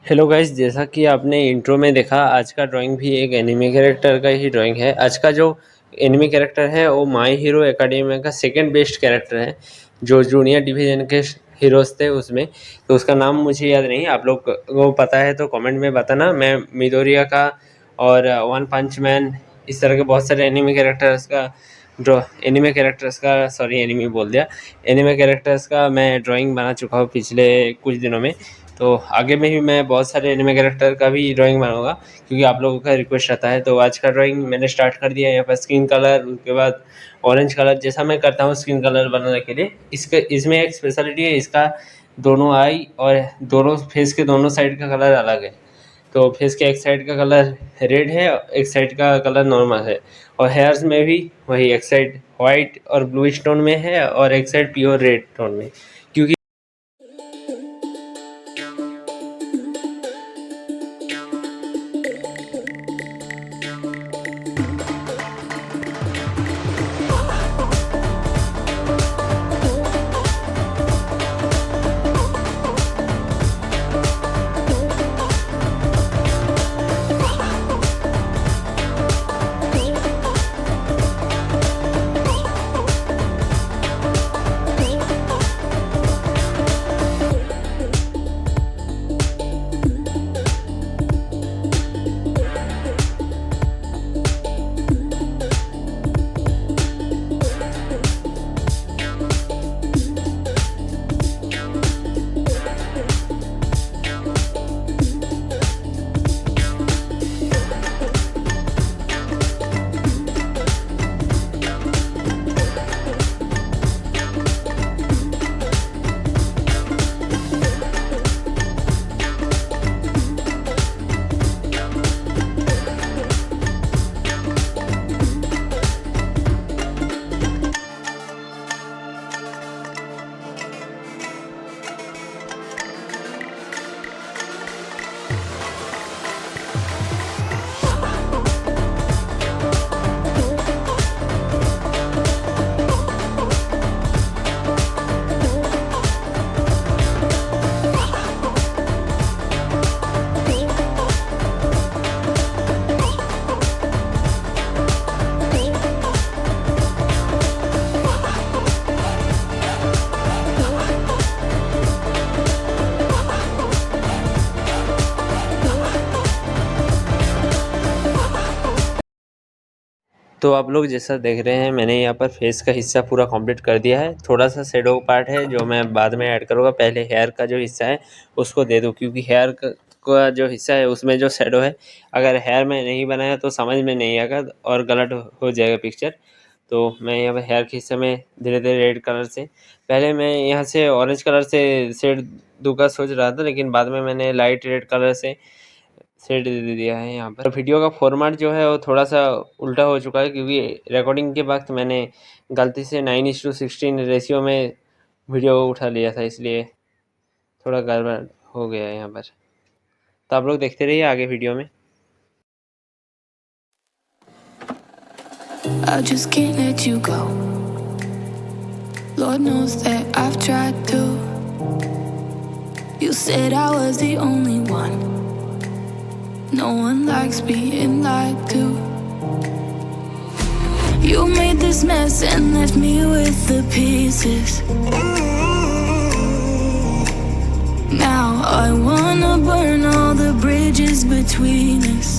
Hello guys, जैसा कि आपने इंट्रो में देखा, आज का ड्राइंग भी एक एनिमे कैरेक्टर का ही ड्राइंग है। आज का जो एनिमे कैरेक्टर है वो माय हीरो एकेडमिया का सेकंड बेस्ट कैरेक्टर है, जो जूनियर डिवीजन के हीरोज थे उसमें। तो उसका नाम मुझे याद नहीं, आप लोग को पता है तो कमेंट में बताना। मैं मिडोरिया का और वन पंच मैन, इस तरह के बहुत सारे एनिमे बोल दिया, एनिमे कैरेक्टर्स का मैं ड्राइंग बना चुका हूँ पिछले कुछ दिनों में। तो आगे में भी मैं बहुत सारे एनिमे कैरेक्टर का भी ड्राइंग बनाऊंगा, क्योंकि आप लोगों का रिक्वेस्ट रहता है। तो आज का ड्राइंग मैंने स्टार्ट कर दिया है। यहाँ पर स्किन कलर, उसके बाद ऑरेंज कलर, जैसा मैं करता हूँ स्किन कलर बनाने के लिए। इसमें एक स्पेशलिटी है, इसका दोनों आई और दोनों फेस के दोनों साइड का कलर अलग है। तो फेस के एक साइड का कलर रेड है, एक साइड का कलर नॉर्मल है। और हेयर्स में भी वही, एक साइड वाइट और ब्लूइश टोन में है और एक साइड प्योर रेड टोन में, क्योंकि तो आप लोग जैसा देख रहे हैं, मैंने यहाँ पर फेस का हिस्सा पूरा कंप्लीट कर दिया है। थोड़ा सा शेडो पार्ट है जो मैं बाद में ऐड करूँगा। पहले हेयर का जो हिस्सा है उसको दे दूँ, क्योंकि हेयर का जो हिस्सा है उसमें जो शेडो है, अगर हेयर में नहीं बनाया तो समझ में नहीं आएगा और गलत हो जाएगा पिक्चर। तो मैं यहाँ पर हेयर के हिस्से में धीरे धीरे रेड कलर से, पहले मैं यहाँ से ऑरेंज कलर से शेड दूँ का सोच रहा था, लेकिन बाद में मैंने लाइट रेड कलर से सेट दे दिया है। यहाँ पर वीडियो का फॉर्मेट जो है वो थोड़ा सा उल्टा हो चुका है, क्योंकि रिकॉर्डिंग के वक्त मैंने गलती से 9:16 रेशियो में वीडियो उठा लिया था, इसलिए थोड़ा गड़बड़ हो गया है यहाँ पर। तो आप लोग देखते रहिए आगे वीडियो में। I just can't let you go. Lord knows that I've tried to. You said I was the only one. No one likes being lied to. You made this mess and left me with the pieces. Now I wanna burn all the bridges between us.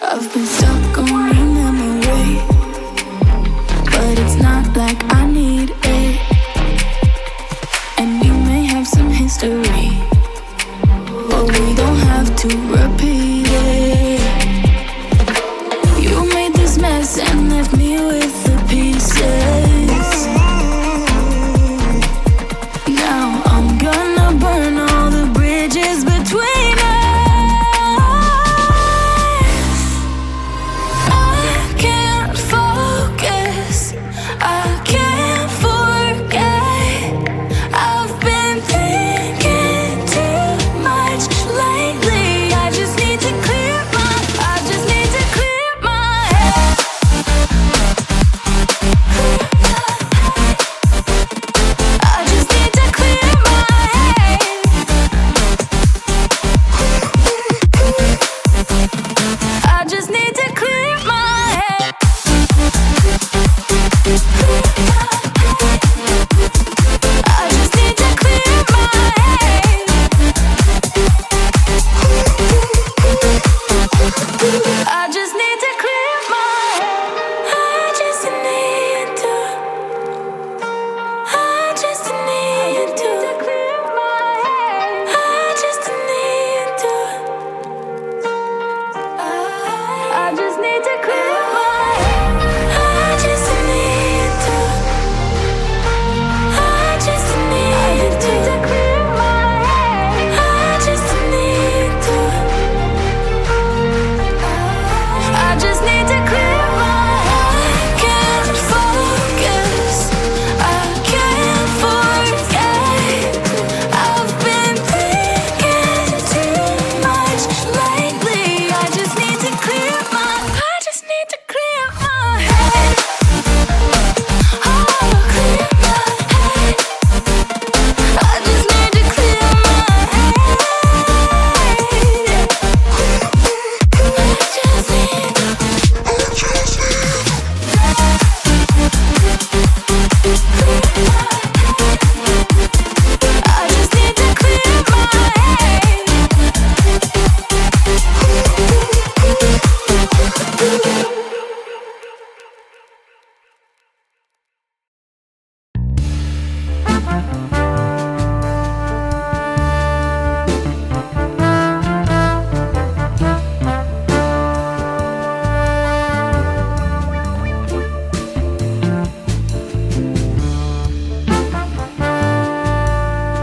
I've been stuck on your memory, but it's not like I need it. And we may have some history, but we don't have to repeat